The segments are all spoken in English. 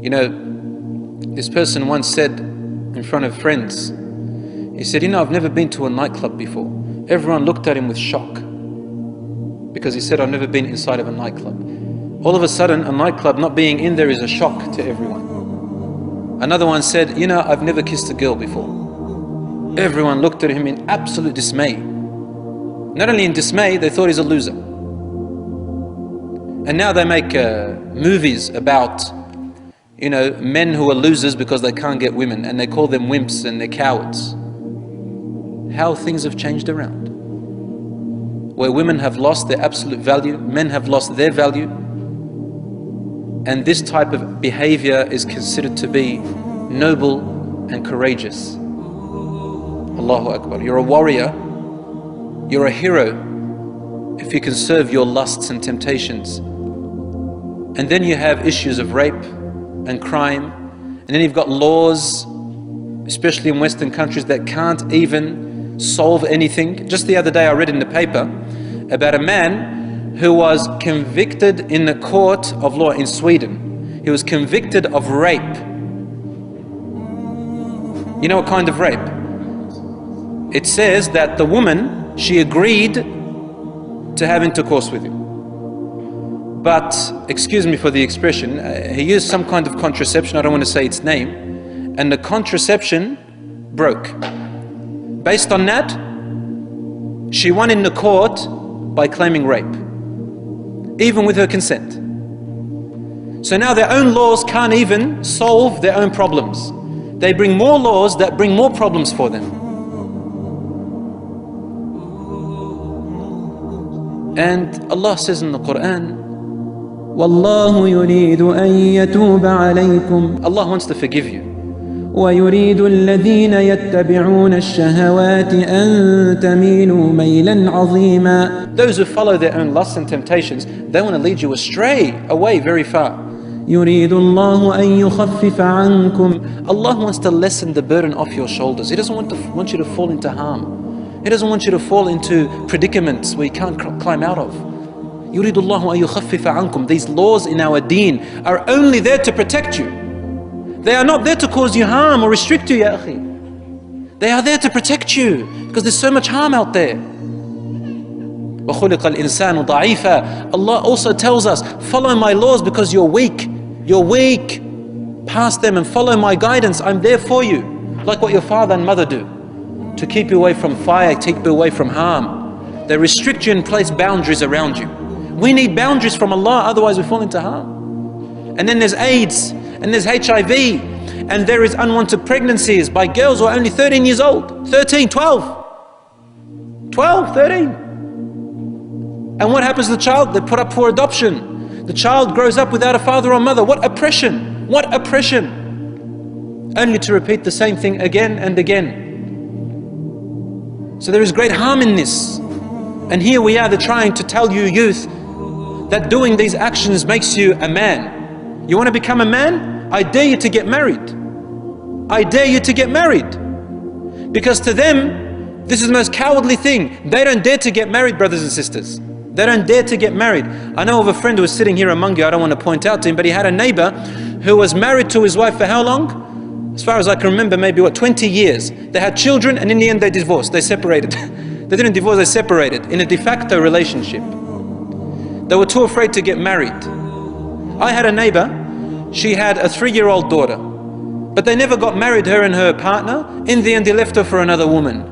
You know, this person once said in front of friends, he said, you know, I've never been to a nightclub before. Everyone looked at him with shock because he said, I've never been inside of a nightclub. All of a sudden, a nightclub not being in there is a shock to everyone. Another one said, you know, I've never kissed a girl before. Everyone looked at him in absolute dismay. Not only in dismay, they thought he's a loser. And now they make movies about, you know, men who are losers because they can't get women, and they call them wimps and they're cowards. How things have changed around. Where women have lost their absolute value, men have lost their value, and this type of behavior is considered to be noble and courageous. Allahu Akbar. You're a warrior, you're a hero if you can serve your lusts and temptations. And then you have issues of rape and crime, and then you've got laws, especially in Western countries, that can't even solve anything. Just the other day I read in the paper about a man who was convicted in the court of law in Sweden. He was convicted of rape. You know what kind of rape? It says that the woman, she agreed to have intercourse with him. But, excuse me for the expression, he used some kind of contraception, I don't want to say its name, and the contraception broke. Based on that, she won in the court by claiming rape, even with her consent. So now their own laws can't even solve their own problems. They bring more laws that bring more problems for them. And Allah says in the Quran, وَاللَّهُ يُرِيدُ أَن يَتُوبَ عَلَيْكُمْ Allah wants to forgive you. وَيُرِيدُ الَّذِينَ يَتَّبِعُونَ الشَّهَوَاتِ أَن تَمِيلُوا مَيْلًا عَظِيمًا. Those who follow their own lusts and temptations, they want to lead you astray, away very far. يُرِيدُ اللَّهُ أَن يُخَفِّفَ عَنكُمْ. Allah wants to lessen the burden off your shoulders. He doesn't want you to fall into harm. He doesn't want you to fall into predicaments where you can't climb out of. يُرِيدُ اللَّهُ أَن يُخَفِّفَ عَنكُمْ. These laws in our deen are only there to protect you. They are not there to cause you harm or restrict you, ya akhi. They are there to protect you because there's so much harm out there. وَخُلِقَ الْإِنسَانُ ضَعِيفًا. Allah also tells us, follow my laws because you're weak. You're weak. Pass them and follow my guidance. I'm there for you. Like what your father and mother do. To keep you away from fire, keep you away from harm. They restrict you and place boundaries around you. We need boundaries from Allah, otherwise we fall into harm. And then there's AIDS, and there's HIV, and there is unwanted pregnancies by girls who are only 13 years old, 13, 12, 13. And what happens to the child? They put up for adoption. The child grows up without a father or mother. What oppression! What oppression! Only to repeat the same thing again and again. So there is great harm in this. And here we are, they're trying to tell you youth that doing these actions makes you a man. You want to become a man? I dare you to get married. I dare you to get married. Because to them, this is the most cowardly thing. They don't dare to get married, brothers and sisters. They don't dare to get married. I know of a friend who was sitting here among you, I don't want to point out to him, but he had a neighbor who was married to his wife for how long? As far as I can remember, maybe 20 years. They had children and in the end they divorced, they separated. They didn't divorce, they separated in a de facto relationship. They were too afraid to get married. I had a neighbor, she had a 3-year-old daughter, but they never got married, her and her partner. In the end, he left her for another woman.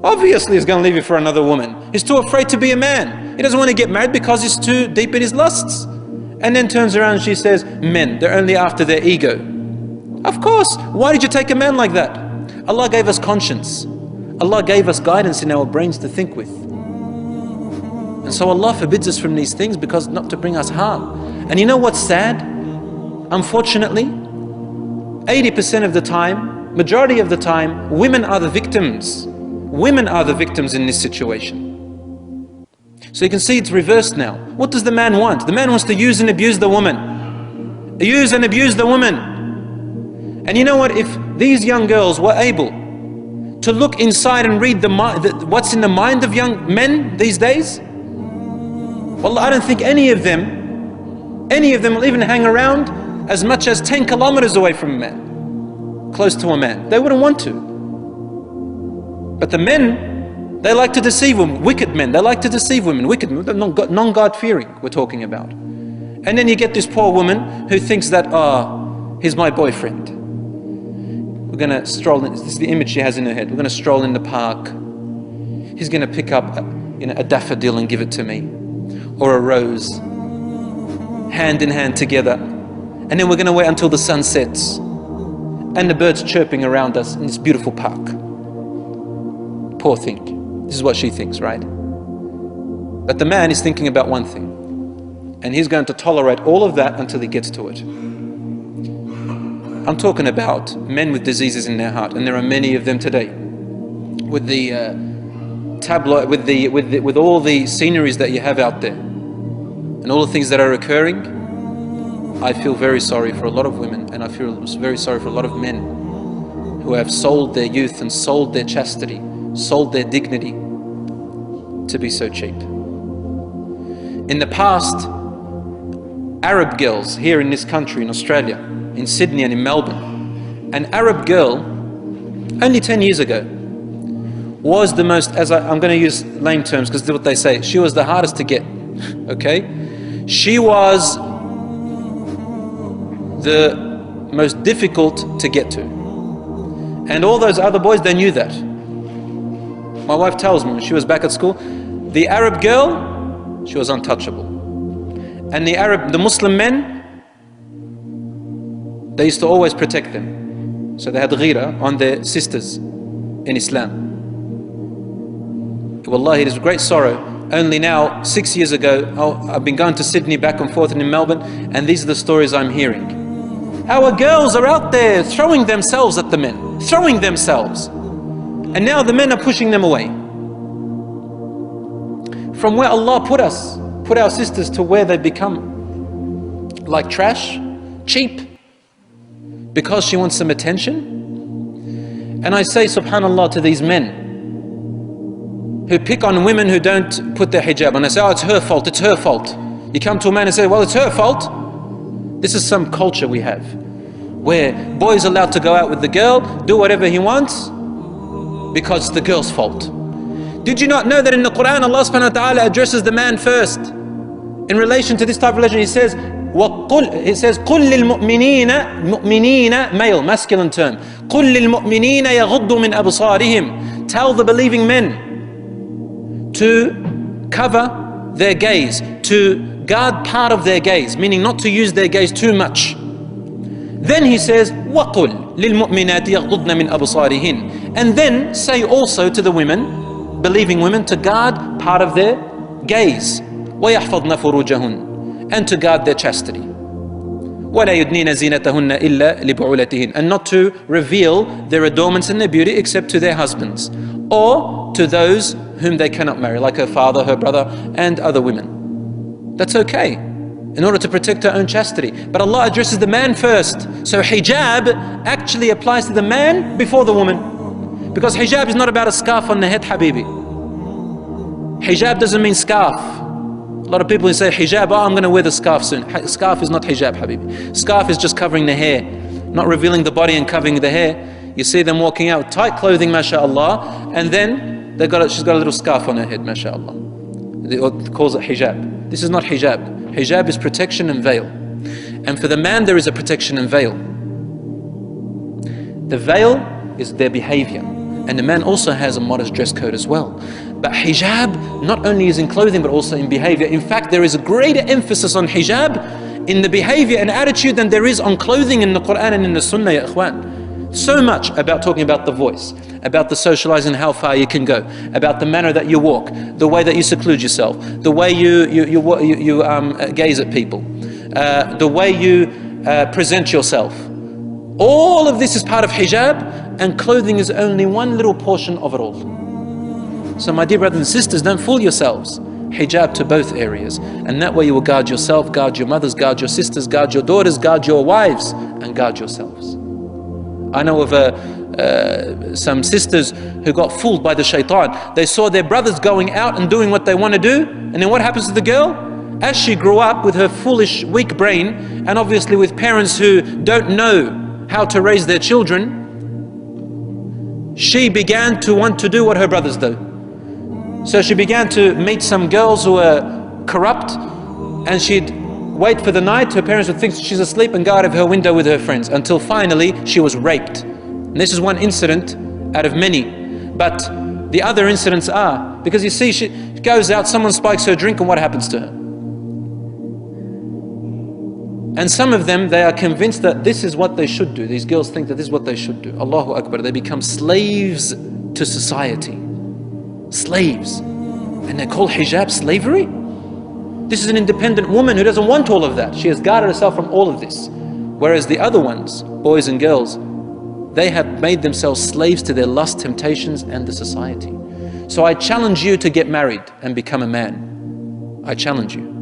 Obviously, he's going to leave you for another woman. He's too afraid to be a man. He doesn't want to get married because he's too deep in his lusts. And then turns around and she says, men, they're only after their ego. Of course, why did you take a man like that? Allah gave us conscience. Allah gave us guidance in our brains to think with. And so Allah forbids us from these things because not to bring us harm. And you know what's sad? Unfortunately, 80% of the time, majority of the time, women are the victims. Women are the victims in this situation. So you can see it's reversed now. What does the man want? The man wants to use and abuse the woman. Use and abuse the woman. And you know what? If these young girls were able to look inside and read what's in the mind of young men these days, well, I don't think any of them will even hang around as much as 10 kilometers away from a man, close to a man. They wouldn't want to. But the men, they like to deceive women. Wicked men, they like to deceive women. Wicked men, non-God-fearing we're talking about. And then you get this poor woman who thinks that, he's my boyfriend. We're going to stroll in, this is the image she has in her head. We're going to stroll in the park. He's going to pick up a daffodil and give it to me. Or a rose. Hand in hand together. And then we're going to wait until the sun sets. And the birds chirping around us in this beautiful park. Poor thing. This is what she thinks, right? But the man is thinking about one thing. And he's going to tolerate all of that until he gets to it. I'm talking about men with diseases in their heart, and there are many of them today. With the tabloid, with all the sceneries that you have out there, and all the things that are occurring, I feel very sorry for a lot of women, and I feel very sorry for a lot of men who have sold their youth and sold their chastity, sold their dignity to be so cheap. In the past, Arab girls here in this country, in Australia, in Sydney and in Melbourne, an Arab girl, only 10 years ago, was the most, I'm going to use lame terms because that's what they say, she was the hardest to get, okay? She was the most difficult to get to. And all those other boys, they knew that. My wife tells me when she was back at school, the Arab girl, she was untouchable. And the Muslim men, they used to always protect them. So they had ghira on their sisters in Islam. Wallahi, it is a great sorrow. Only now, 6 years ago, I've been going to Sydney back and forth and in Melbourne, and these are the stories I'm hearing. Our girls are out there throwing themselves at the men, throwing themselves. And now the men are pushing them away. From where Allah put us, put our sisters to where they become like trash, cheap, because she wants some attention. And I say subhanallah to these men who pick on women who don't put their hijab, and I say, it's her fault, it's her fault. You come to a man and say, well, it's her fault. This is some culture we have where boys are allowed to go out with the girl, do whatever he wants because it's the girl's fault. Did you not know that in the Quran Allah subhanahu wa ta'ala addresses the man first in relation to this type of religion? He says قُلْ لِلْمُؤْمِنِينَ male, masculine term. قُلْ لِلْمُؤْمِنِينَ يَغُضُّ مِنْ أَبْصَارِهِمْ. Tell the believing men to cover their gaze, to guard part of their gaze, meaning not to use their gaze too much. Then he says وَقُلْ لِلْمُؤْمِنَاتِ يَغْضُضْنَ مِنْ أَبْصَارِهِنْ. And then say also to the women, believing women, to guard part of their gaze. وَيَحْفَظْنَ فُرُوجَهُنْ. And to guard their chastity. وَلَا يُدْنِينَ زِينَتَهُنَّ إِلَّا لِبُعُولَتِهِنْ. And not to reveal their adornments and their beauty except to their husbands, or to those whom they cannot marry, like her father, her brother, and other women. That's okay, in order to protect her own chastity. But Allah addresses the man first. So hijab actually applies to the man before the woman. Because hijab is not about a scarf on the head, habibi. Hijab doesn't mean scarf. A lot of people who say hijab, I'm going to wear the scarf soon. Scarf is not hijab, habibi. Scarf is just covering the hair, not revealing the body and covering the hair. You see them walking out with tight clothing, mashallah, and then she's got a little scarf on her head, mashallah. They calls it hijab. This is not hijab. Hijab is protection and veil. And for the man there is a protection and veil. The veil is their behavior. And the man also has a modest dress code as well. But hijab not only is in clothing but also in behavior. In fact, there is a greater emphasis on hijab in the behavior and attitude than there is on clothing in the Quran and in the Sunnah, ya ikhwan. So much about talking about the voice, about the socializing, how far you can go, about the manner that you walk, the way that you seclude yourself, the way you gaze at people, the way you present yourself. All of this is part of hijab, and clothing is only one little portion of it all. So my dear brothers and sisters, don't fool yourselves. Hijab to both areas, and that way you will guard yourself, guard your mothers, guard your sisters, guard your daughters, guard your wives, and guard yourselves. I know of some sisters who got fooled by the shaitan. They saw their brothers going out and doing what they want to do, and then what happens to the girl? as she grew up with her foolish, weak brain, and obviously with parents who don't know how to raise their children, she began to want to do what her brothers do. So she began to meet some girls who were corrupt, and she'd wait for the night. Her parents would think she's asleep and go out of her window with her friends, until finally she was raped. And this is one incident out of many. But the other incidents are, because you see, she goes out, someone spikes her drink, and what happens to her? And some of them, they are convinced that this is what they should do. These girls think that this is what they should do. Allahu Akbar. They become slaves to society. Slaves. And they call hijab slavery? This is an independent woman who doesn't want all of that. She has guarded herself from all of this. Whereas the other ones, boys and girls, they have made themselves slaves to their lust, temptations, and the society. So I challenge you to get married and become a man. I challenge you.